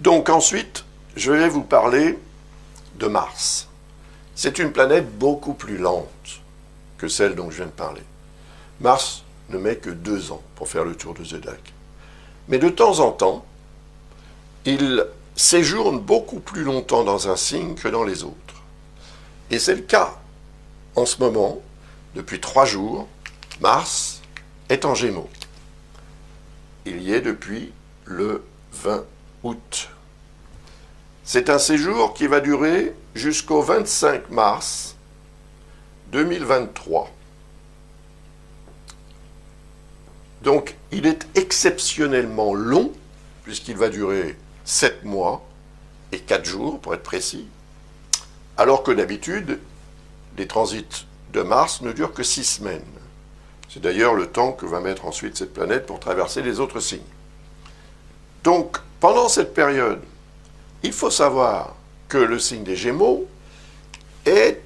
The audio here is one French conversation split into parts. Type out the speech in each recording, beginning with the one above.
Donc ensuite, je vais vous parler de Mars. C'est une planète beaucoup plus lente que celle dont je viens de parler. Mars ne met que 2 ans pour faire le tour de Zodiac. Mais de temps en temps, il séjourne beaucoup plus longtemps dans un signe que dans les autres. Et c'est le cas en ce moment, depuis 3 jours, Mars est en Gémeaux. Il y est depuis le 20 août. C'est un séjour qui va durer jusqu'au 25 mars 2023. Donc, il est exceptionnellement long, puisqu'il va durer 7 mois et 4 jours, pour être précis, alors que d'habitude, les transits de Mars ne durent que 6 semaines. C'est d'ailleurs le temps que va mettre ensuite cette planète pour traverser les autres signes. Donc, pendant cette période, il faut savoir que le signe des Gémeaux est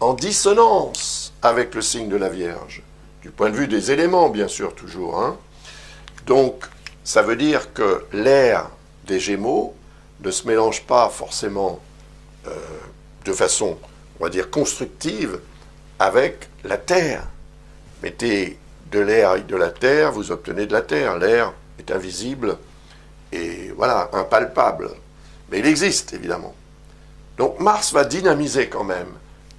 en dissonance avec le signe de la Vierge, du point de vue des éléments, bien sûr, toujours. Donc, ça veut dire que l'air des Gémeaux ne se mélange pas forcément de façon, on va dire, constructive avec la Terre. Mettez de l'air avec de la Terre, vous obtenez de la Terre. L'air est invisible et, voilà, impalpable. Mais il existe, évidemment. Donc, Mars va dynamiser quand même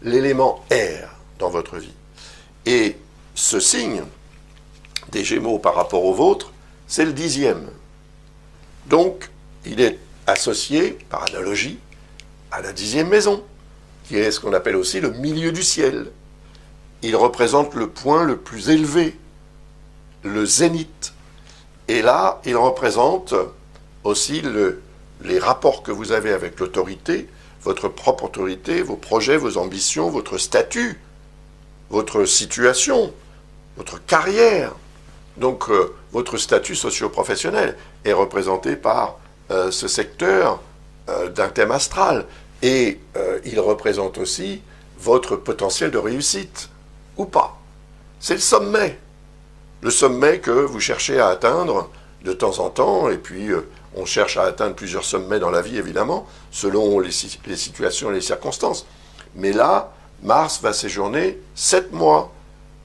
l'élément air dans votre vie. Et ce signe des Gémeaux par rapport au vôtre, c'est le 10e. Donc, il est associé, par analogie, à la 10e maison, qui est ce qu'on appelle aussi le milieu du ciel. Il représente le point le plus élevé, le zénith. Et là, il représente aussi les rapports que vous avez avec l'autorité, votre propre autorité, vos projets, vos ambitions, votre statut, votre situation, votre carrière. Donc, votre statut socio-professionnel est représenté par ce secteur d'un thème astral. Et il représente aussi votre potentiel de réussite, ou pas. C'est le sommet. Le sommet que vous cherchez à atteindre de temps en temps, et puis on cherche à atteindre plusieurs sommets dans la vie, évidemment, selon les situations et les circonstances. Mais là, Mars va séjourner 7 mois.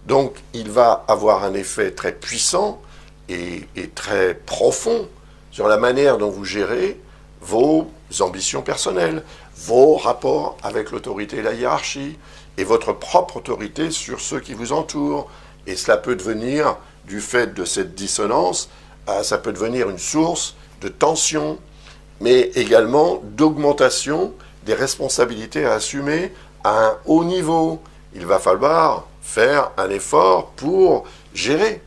Donc, il va avoir un effet très puissant et très profond sur la manière dont vous gérez vos ambitions personnelles, vos rapports avec l'autorité et la hiérarchie, et votre propre autorité sur ceux qui vous entourent. Et cela peut devenir, du fait de cette dissonance, ça peut devenir une source de tension, mais également d'augmentation des responsabilités à assumer à un haut niveau. Il va falloir faire un effort pour gérer.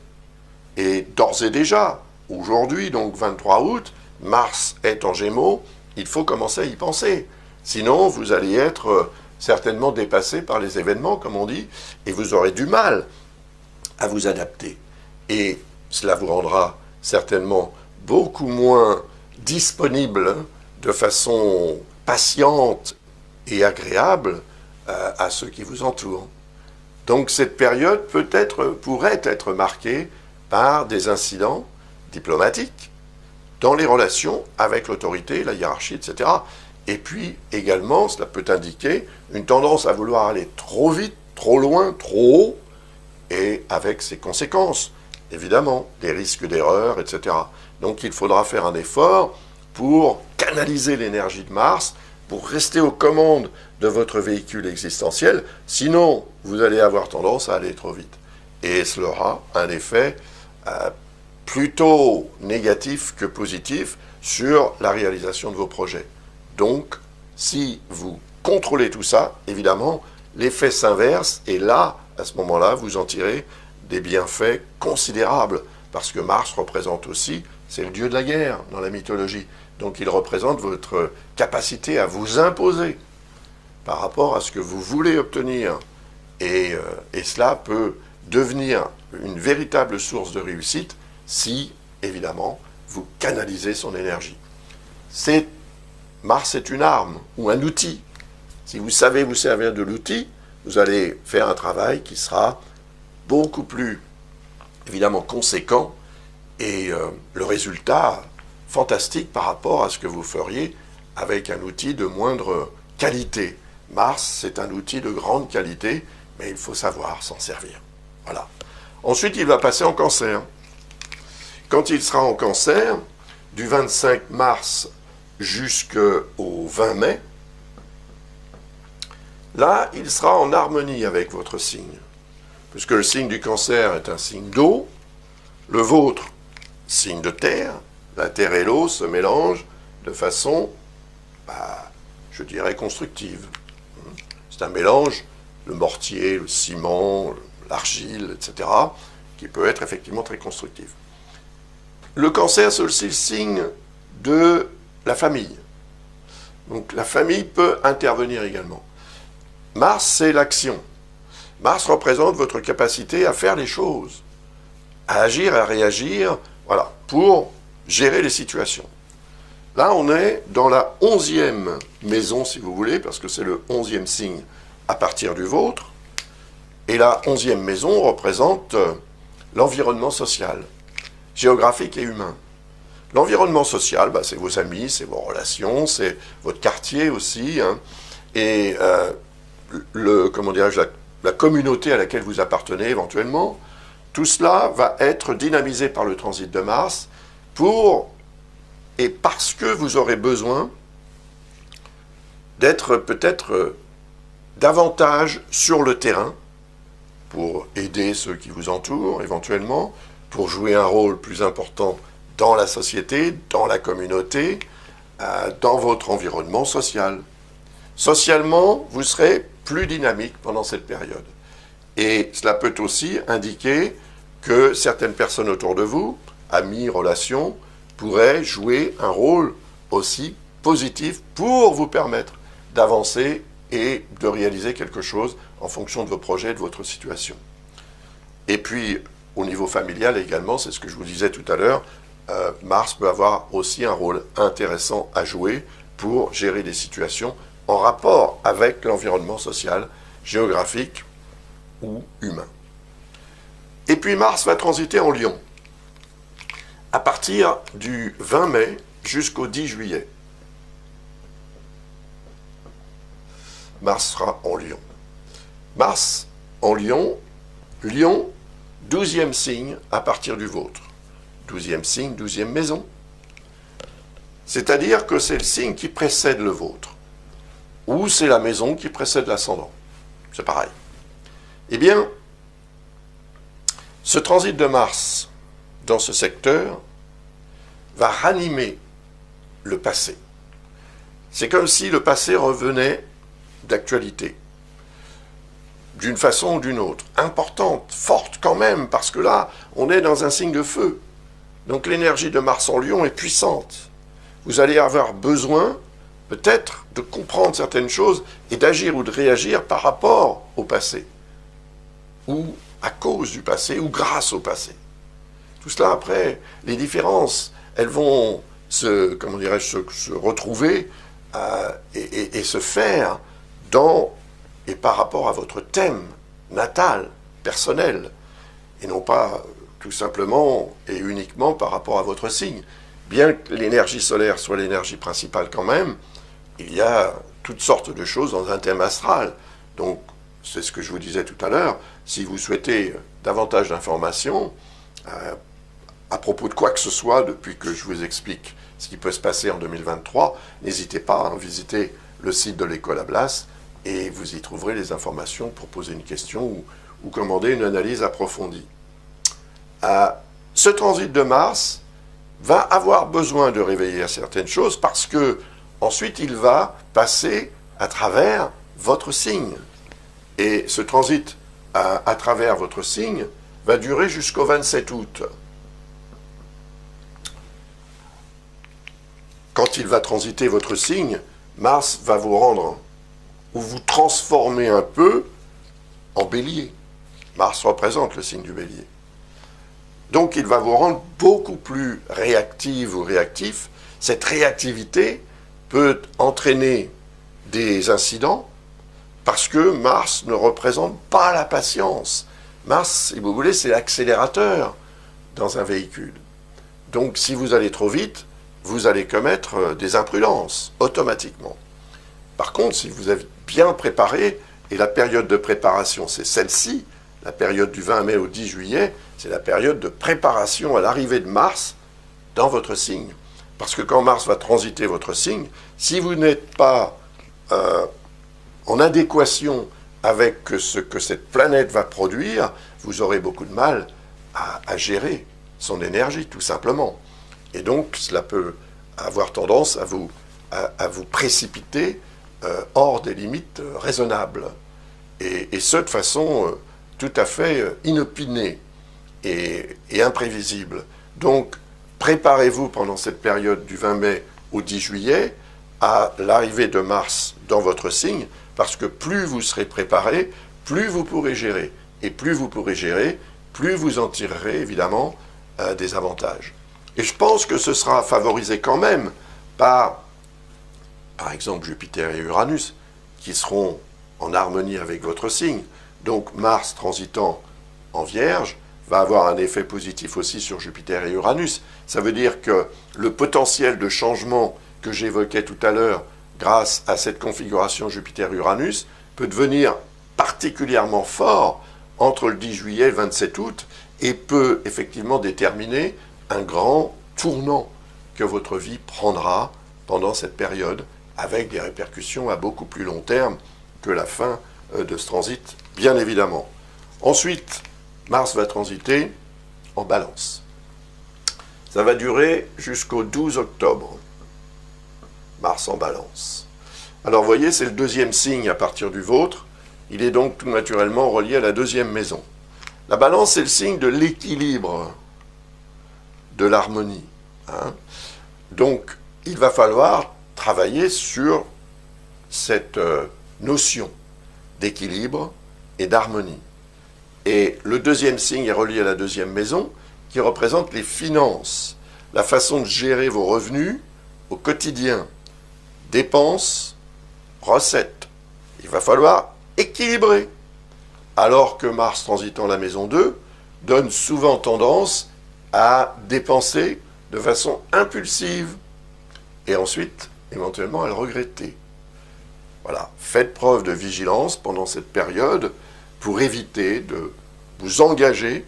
Et d'ores et déjà, aujourd'hui, donc 23 août, Mars est en Gémeaux, il faut commencer à y penser. Sinon, vous allez être certainement dépassé par les événements, comme on dit, et vous aurez du mal à vous adapter. Et cela vous rendra certainement beaucoup moins disponible de façon patiente et agréable à ceux qui vous entourent. Donc cette période pourrait être marquée par des incidents diplomatiques dans les relations avec l'autorité, la hiérarchie, etc. Et puis également, cela peut indiquer une tendance à vouloir aller trop vite, trop loin, trop haut, et avec ses conséquences, évidemment, des risques d'erreur, etc. Donc il faudra faire un effort pour canaliser l'énergie de Mars, pour rester aux commandes de votre véhicule existentiel, sinon vous allez avoir tendance à aller trop vite. Et cela aura un effet plutôt négatif que positif sur la réalisation de vos projets. Donc, si vous contrôlez tout ça, évidemment, l'effet s'inverse, et là, à ce moment-là, vous en tirez des bienfaits considérables, parce que Mars représente aussi, c'est le dieu de la guerre dans la mythologie, donc il représente votre capacité à vous imposer par rapport à ce que vous voulez obtenir, et cela peut devenir une véritable source de réussite si, évidemment, vous canalisez son énergie. Mars est une arme ou un outil. Si vous savez vous servir de l'outil, vous allez faire un travail qui sera beaucoup plus, évidemment, conséquent, et le résultat fantastique par rapport à ce que vous feriez avec un outil de moindre qualité. Mars, c'est un outil de grande qualité, mais il faut savoir s'en servir. Voilà. Ensuite, il va passer en Cancer. Quand il sera en Cancer, du 25 mars jusqu'au 20 mai, là, il sera en harmonie avec votre signe. Puisque le signe du Cancer est un signe d'eau, le vôtre, signe de terre, la terre et l'eau se mélangent de façon, je dirais, constructive. C'est un mélange, le mortier, le ciment, l'argile, etc., qui peut être effectivement très constructif. Le Cancer, c'est aussi le signe de la famille. Donc la famille peut intervenir également. Mars, c'est l'action. Mars représente votre capacité à faire les choses, à agir, à réagir, voilà, pour gérer les situations. Là, on est dans la 11e maison, si vous voulez, parce que c'est le 11e signe à partir du vôtre. Et la 11e maison représente l'environnement social, géographique et humain. L'environnement social, c'est vos amis, c'est vos relations, c'est votre quartier aussi, hein, et la communauté à laquelle vous appartenez éventuellement. Tout cela va être dynamisé par le transit de Mars et parce que vous aurez besoin d'être peut-être davantage sur le terrain pour aider ceux qui vous entourent éventuellement, pour jouer un rôle plus important dans la société, dans la communauté, dans votre environnement social. Socialement, vous serez plus dynamique pendant cette période. Et cela peut aussi indiquer que certaines personnes autour de vous, amis, relations, pourraient jouer un rôle aussi positif pour vous permettre d'avancer et de réaliser quelque chose en fonction de vos projets, de votre situation. Et puis, au niveau familial également, c'est ce que je vous disais tout à l'heure, Mars peut avoir aussi un rôle intéressant à jouer pour gérer des situations en rapport avec l'environnement social, géographique ou humain. Et puis Mars va transiter en Lion à partir du 20 mai jusqu'au 10 juillet. Mars sera en Lion. Mars en Lion, Lion, 12e signe à partir du vôtre. 12e signe, 12e maison. C'est-à-dire que c'est le signe qui précède le vôtre. Ou c'est la maison qui précède l'ascendant. C'est pareil. Eh bien, ce transit de Mars dans ce secteur va ranimer le passé. C'est comme si le passé revenait d'actualité, d'une façon ou d'une autre, importante, forte quand même, parce que là, on est dans un signe de feu. Donc l'énergie de Mars en Lion est puissante. Vous allez avoir besoin, peut-être, de comprendre certaines choses et d'agir ou de réagir par rapport au passé, ou à cause du passé, ou grâce au passé. Tout cela, après, les différences, elles vont se retrouver et se faire dans et par rapport à votre thème natal, personnel, et non pas tout simplement et uniquement par rapport à votre signe. Bien que l'énergie solaire soit l'énergie principale quand même, il y a toutes sortes de choses dans un thème astral. Donc, c'est ce que je vous disais tout à l'heure, si vous souhaitez davantage d'informations à propos de quoi que ce soit, depuis que je vous explique ce qui peut se passer en 2023, n'hésitez pas à visiter le site de l'École Ablas et vous y trouverez les informations pour poser une question ou commander une analyse approfondie. Ce transit de Mars va avoir besoin de réveiller certaines choses parce que ensuite il va passer à travers votre signe. Et ce transit à travers votre signe va durer jusqu'au 27 août. Quand il va transiter votre signe, Mars va vous rendre ou vous transformer un peu en bélier. Mars représente le signe du bélier. Donc il va vous rendre beaucoup plus réactive ou réactif. Cette réactivité peut entraîner des incidents parce que Mars ne représente pas la patience. Mars, si vous voulez, c'est l'accélérateur dans un véhicule. Donc si vous allez trop vite, vous allez commettre des imprudences, automatiquement. Par contre, si vous avez bien préparé, et la période de préparation, c'est celle-ci, la période du 20 mai au 10 juillet, c'est la période de préparation à l'arrivée de Mars dans votre signe. Parce que quand Mars va transiter votre signe, si vous n'êtes pas en adéquation avec ce que cette planète va produire, vous aurez beaucoup de mal à gérer son énergie, tout simplement. Et donc, cela peut avoir tendance à vous précipiter hors des limites raisonnables. Et ce, de façon tout à fait inopinée et imprévisible. Donc, préparez-vous pendant cette période du 20 mai au 10 juillet à l'arrivée de Mars dans votre signe, parce que plus vous serez préparé, plus vous pourrez gérer. Et plus vous pourrez gérer, plus vous en tirerez évidemment des avantages. Et je pense que ce sera favorisé quand même par exemple Jupiter et Uranus, qui seront en harmonie avec votre signe. Donc Mars transitant en Vierge va avoir un effet positif aussi sur Jupiter et Uranus. Ça veut dire que le potentiel de changement que j'évoquais tout à l'heure grâce à cette configuration Jupiter-Uranus peut devenir particulièrement fort entre le 10 juillet et le 27 août et peut effectivement déterminer un grand tournant que votre vie prendra pendant cette période avec des répercussions à beaucoup plus long terme que la fin de ce transit, bien évidemment. Ensuite, Mars va transiter en Balance. Ça va durer jusqu'au 12 octobre. Mars en Balance. Alors, vous voyez, c'est le deuxième signe à partir du vôtre. Il est donc tout naturellement relié à la deuxième maison. La Balance, c'est le signe de l'équilibre, de l'harmonie. Donc, il va falloir travailler sur cette notion d'équilibre et d'harmonie. Et le deuxième signe est relié à la deuxième maison, qui représente les finances, la façon de gérer vos revenus au quotidien, dépenses, recettes. Il va falloir équilibrer. Alors que Mars transitant la maison 2 donne souvent tendance à dépenser de façon impulsive et ensuite éventuellement à le regretter. Voilà, faites preuve de vigilance pendant cette période pour éviter de vous engager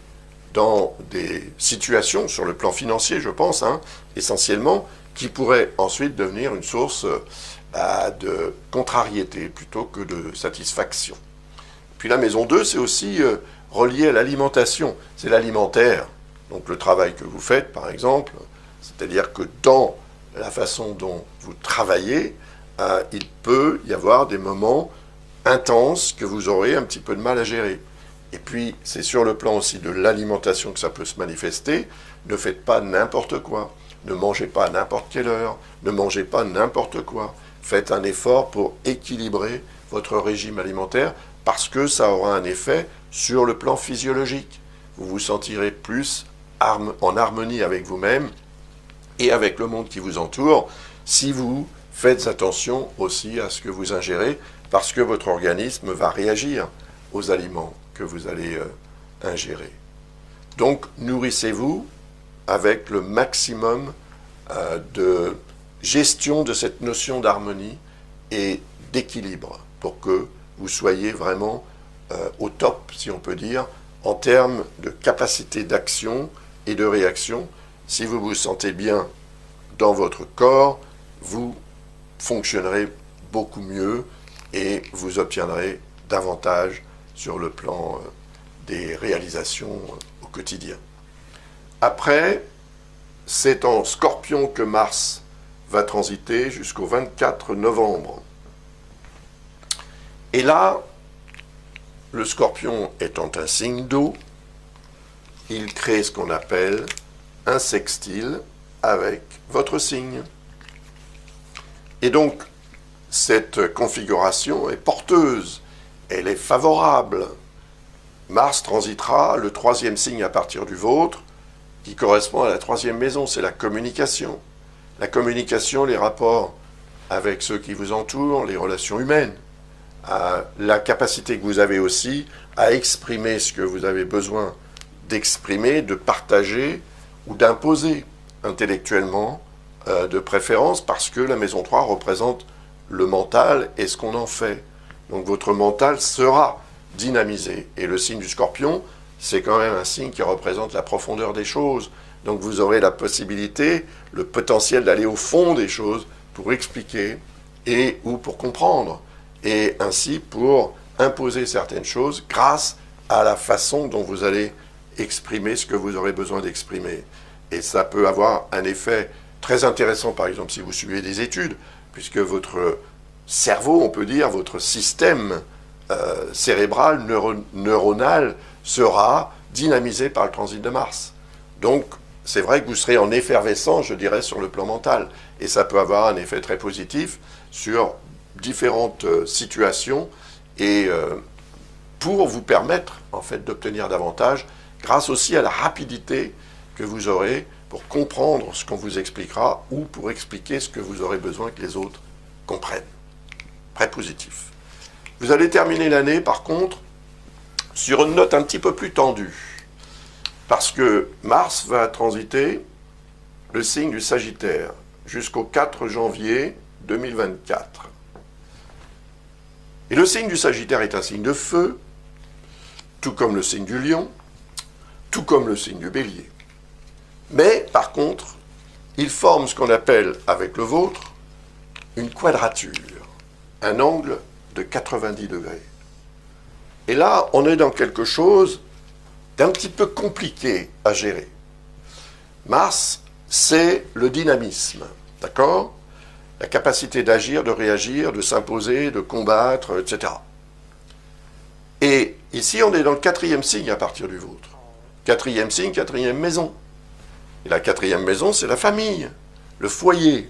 dans des situations sur le plan financier, je pense, essentiellement, qui pourraient ensuite devenir une source de contrariété plutôt que de satisfaction. Puis la maison 2, c'est aussi relié à l'alimentation. C'est l'alimentaire, donc le travail que vous faites, par exemple. C'est-à-dire que dans la façon dont vous travaillez, il peut y avoir des moments intenses que vous aurez un petit peu de mal à gérer. Et puis, c'est sur le plan aussi de l'alimentation que ça peut se manifester. Ne faites pas n'importe quoi. Ne mangez pas à n'importe quelle heure. Ne mangez pas n'importe quoi. Faites un effort pour équilibrer votre régime alimentaire parce que ça aura un effet sur le plan physiologique. Vous vous sentirez plus en harmonie avec vous-même et avec le monde qui vous entoure si vous faites attention aussi à ce que vous ingérez parce que votre organisme va réagir aux aliments que vous allez ingérer. Donc, nourrissez-vous avec le maximum de gestion de cette notion d'harmonie et d'équilibre pour que vous soyez vraiment au top, si on peut dire, en termes de capacité d'action et de réaction. Si vous vous sentez bien dans votre corps, vous fonctionnerez beaucoup mieux et vous obtiendrez davantage sur le plan des réalisations au quotidien. Après, c'est en Scorpion que Mars va transiter jusqu'au 24 novembre. Et là, le Scorpion étant un signe d'eau, il crée ce qu'on appelle un sextile avec votre signe. Et donc, cette configuration est porteuse, elle est favorable. Mars transitera le troisième signe à partir du vôtre, qui correspond à la troisième maison, c'est la communication. La communication, les rapports avec ceux qui vous entourent, les relations humaines, la capacité que vous avez aussi à exprimer ce que vous avez besoin d'exprimer, de partager ou d'imposer intellectuellement de préférence parce que la maison 3 représente le mental et ce qu'on en fait. Donc votre mental sera dynamisé. Et le signe du Scorpion, c'est quand même un signe qui représente la profondeur des choses. Donc vous aurez la possibilité, le potentiel d'aller au fond des choses pour expliquer et ou pour comprendre. Et ainsi pour imposer certaines choses grâce à la façon dont vous allez exprimer ce que vous aurez besoin d'exprimer. Et ça peut avoir un effet très intéressant, par exemple, si vous suivez des études, puisque votre cerveau, on peut dire, votre système cérébral, neuronal, sera dynamisé par le transit de Mars. Donc, c'est vrai que vous serez en effervescence, je dirais, sur le plan mental. Et ça peut avoir un effet très positif sur différentes situations et pour vous permettre, en fait, d'obtenir davantage, grâce aussi à la rapidité que vous aurez pour comprendre ce qu'on vous expliquera ou pour expliquer ce que vous aurez besoin que les autres comprennent. Très positif. Vous allez terminer l'année, par contre, sur une note un petit peu plus tendue. Parce que Mars va transiter le signe du Sagittaire jusqu'au 4 janvier 2024. Et le signe du Sagittaire est un signe de feu, tout comme le signe du Lion, tout comme le signe du Bélier. Mais, par contre, il forme ce qu'on appelle, avec le vôtre, une quadrature, un angle de 90 degrés. Et là, on est dans quelque chose d'un petit peu compliqué à gérer. Mars, c'est le dynamisme, d'accord ? La capacité d'agir, de réagir, de s'imposer, de combattre, etc. Et ici, on est dans le 4e signe à partir du vôtre. 4e signe, 4e maison. Et la 4e maison, c'est la famille, le foyer,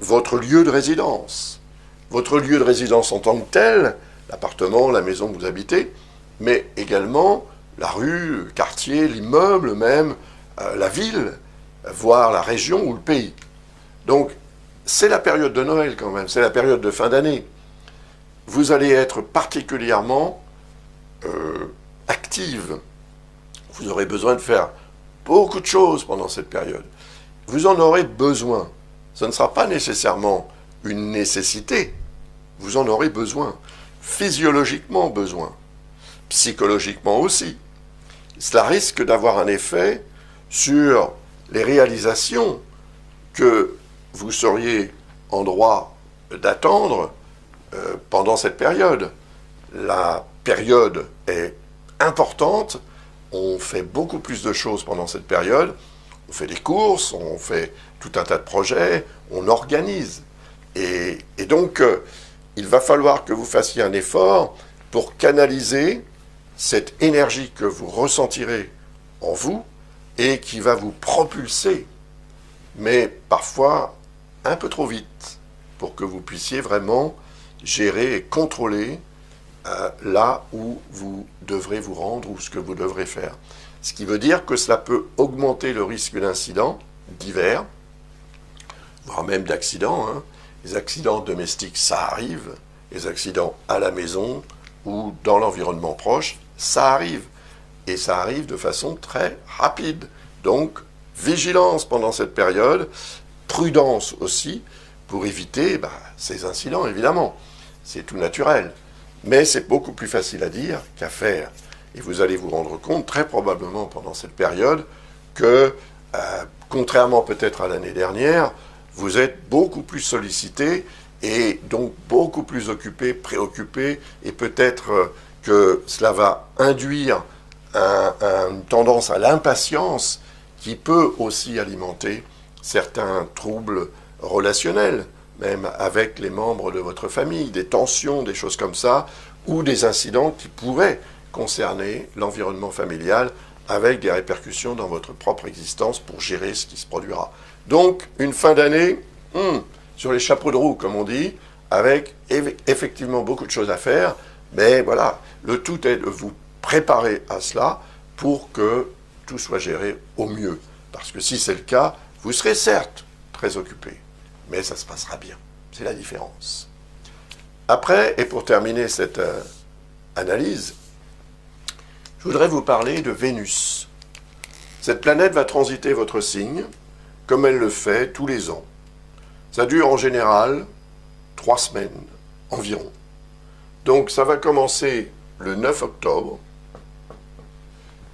votre lieu de résidence. Votre lieu de résidence en tant que tel, l'appartement, la maison que vous habitez, mais également la rue, le quartier, l'immeuble même, la ville, voire la région ou le pays. Donc, c'est la période de Noël quand même, c'est la période de fin d'année. Vous allez être particulièrement active. Vous aurez besoin de faire beaucoup de choses pendant cette période. Vous en aurez besoin. Ce ne sera pas nécessairement une nécessité. Vous en aurez besoin. Physiologiquement besoin. Psychologiquement aussi. Cela risque d'avoir un effet sur les réalisations que vous seriez en droit d'attendre pendant cette période. La période est importante, on fait beaucoup plus de choses pendant cette période, on fait des courses, on fait tout un tas de projets, on organise. Et donc, il va falloir que vous fassiez un effort pour canaliser cette énergie que vous ressentirez en vous et qui va vous propulser, mais parfois un peu trop vite, pour que vous puissiez vraiment gérer et contrôler là où vous devrez vous rendre ou ce que vous devrez faire. Ce qui veut dire que cela peut augmenter le risque d'incidents divers, voire même d'accidents. Les accidents domestiques, ça arrive. Les accidents à la maison ou dans l'environnement proche, ça arrive. Et ça arrive de façon très rapide. Donc, vigilance pendant cette période, prudence aussi, pour éviter ces incidents, évidemment. C'est tout naturel. Mais c'est beaucoup plus facile à dire qu'à faire. Et vous allez vous rendre compte, très probablement pendant cette période, que, contrairement peut-être à l'année dernière, vous êtes beaucoup plus sollicité et donc beaucoup plus occupé, préoccupé, et peut-être que cela va induire une tendance à l'impatience qui peut aussi alimenter certains troubles relationnels, même avec les membres de votre famille, des tensions, des choses comme ça, ou des incidents qui pourraient concerner l'environnement familial avec des répercussions dans votre propre existence pour gérer ce qui se produira. Donc, une fin d'année sur les chapeaux de roue, comme on dit, avec effectivement beaucoup de choses à faire, mais voilà, le tout est de vous préparer à cela pour que tout soit géré au mieux. Parce que si c'est le cas, vous serez certes très occupé, mais ça se passera bien. C'est la différence. Après, et pour terminer cette analyse, je voudrais vous parler de Vénus. Cette planète va transiter votre signe, comme elle le fait tous les ans. Ça dure en général 3 semaines environ. Donc ça va commencer le 9 octobre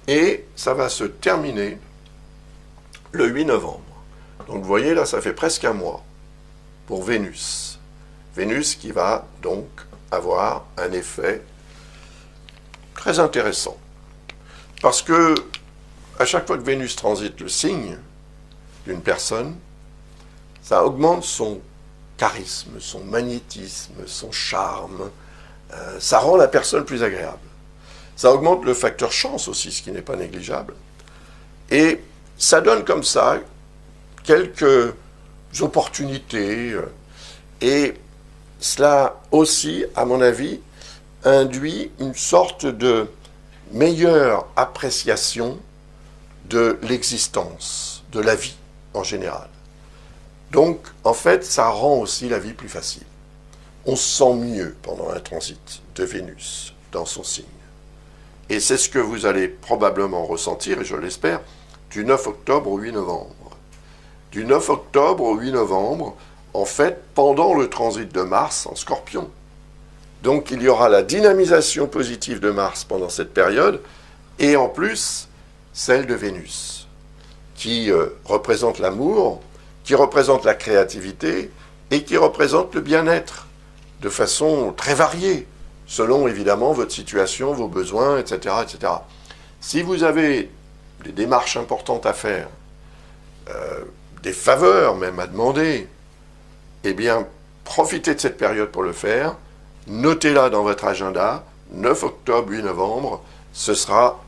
et ça va se terminer le 8 novembre. Donc vous voyez là, ça fait presque un mois pour Vénus. Vénus qui va donc avoir un effet très intéressant. Parce que à chaque fois que Vénus transite le signe d'une personne, ça augmente son charisme, son magnétisme, son charme. Ça rend la personne plus agréable. Ça augmente le facteur chance aussi, ce qui n'est pas négligeable. Et ça donne comme ça quelques opportunités. Et cela aussi, à mon avis, induit une sorte de meilleure appréciation de l'existence, de la vie en général. Donc, en fait, ça rend aussi la vie plus facile. On se sent mieux pendant un transit de Vénus dans son signe. Et c'est ce que vous allez probablement ressentir, et je l'espère, du 9 octobre au 8 novembre. Du 9 octobre au 8 novembre, en fait, pendant le transit de Mars en Scorpion. Donc, il y aura la dynamisation positive de Mars pendant cette période, et en plus, celle de Vénus, qui représente l'amour, qui représente la créativité, et qui représente le bien-être, de façon très variée, selon évidemment votre situation, vos besoins, etc., etc. Si vous avez des démarches importantes à faire, des faveurs même à demander, eh bien, profitez de cette période pour le faire, notez-la dans votre agenda, 9 octobre, 8 novembre, ce sera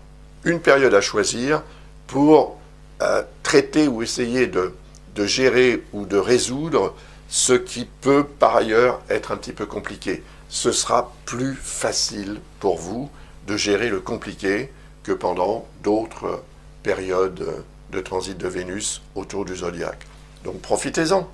une période à choisir pour traiter ou essayer de gérer ou de résoudre ce qui peut par ailleurs être un petit peu compliqué. Ce sera plus facile pour vous de gérer le compliqué que pendant d'autres périodes de transit de Vénus autour du zodiaque. Donc profitez-en.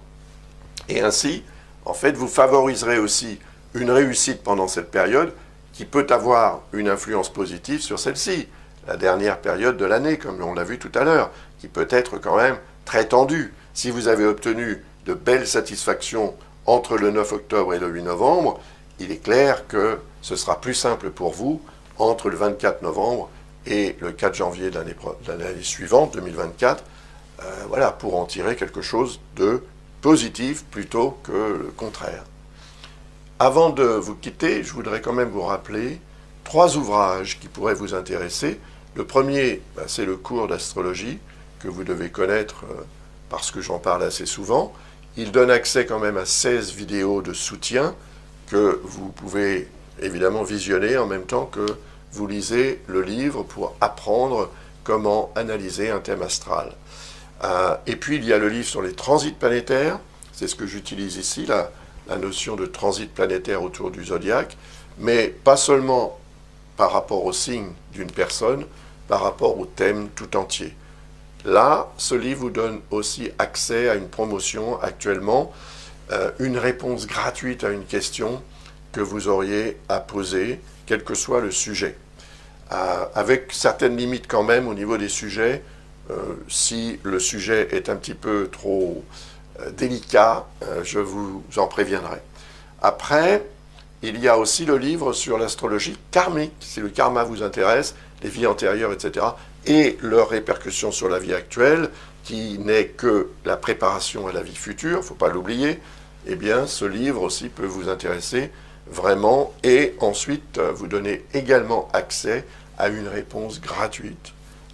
Et ainsi, en fait, vous favoriserez aussi une réussite pendant cette période qui peut avoir une influence positive sur celle-ci, la dernière période de l'année, comme on l'a vu tout à l'heure, qui peut être quand même très tendue. Si vous avez obtenu de belles satisfactions entre le 9 octobre et le 8 novembre, il est clair que ce sera plus simple pour vous entre le 24 novembre et le 4 janvier de l'année suivante, 2024, voilà, pour en tirer quelque chose de positif plutôt que le contraire. Avant de vous quitter, je voudrais quand même vous rappeler 3 ouvrages qui pourraient vous intéresser. Le premier, c'est le cours d'astrologie que vous devez connaître parce que j'en parle assez souvent. Il donne accès quand même à 16 vidéos de soutien que vous pouvez évidemment visionner en même temps que vous lisez le livre pour apprendre comment analyser un thème astral. Et puis il y a le livre sur les transits planétaires, c'est ce que j'utilise ici, la notion de transit planétaire autour du zodiaque, mais pas seulement par rapport au signe d'une personne, par rapport au thème tout entier. Là, ce livre vous donne aussi accès à une promotion actuellement, une réponse gratuite à une question que vous auriez à poser, quel que soit le sujet. Avec certaines limites quand même au niveau des sujets, si le sujet est un petit peu trop délicat, je vous en préviendrai. Après, il y a aussi le livre sur l'astrologie karmique, si le karma vous intéresse, les vies antérieures, etc., et leurs répercussions sur la vie actuelle, qui n'est que la préparation à la vie future, il ne faut pas l'oublier, eh bien, ce livre aussi peut vous intéresser vraiment, et ensuite vous donner également accès à une réponse gratuite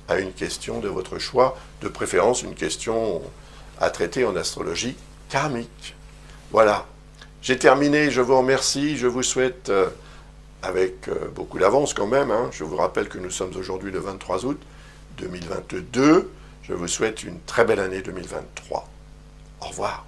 à une question de votre choix, de préférence une question à traiter en astrologie karmique. Voilà, j'ai terminé, je vous remercie, je vous souhaite, avec beaucoup d'avance quand même, je vous rappelle que nous sommes aujourd'hui le 23 août 2022, je vous souhaite une très belle année 2023. Au revoir.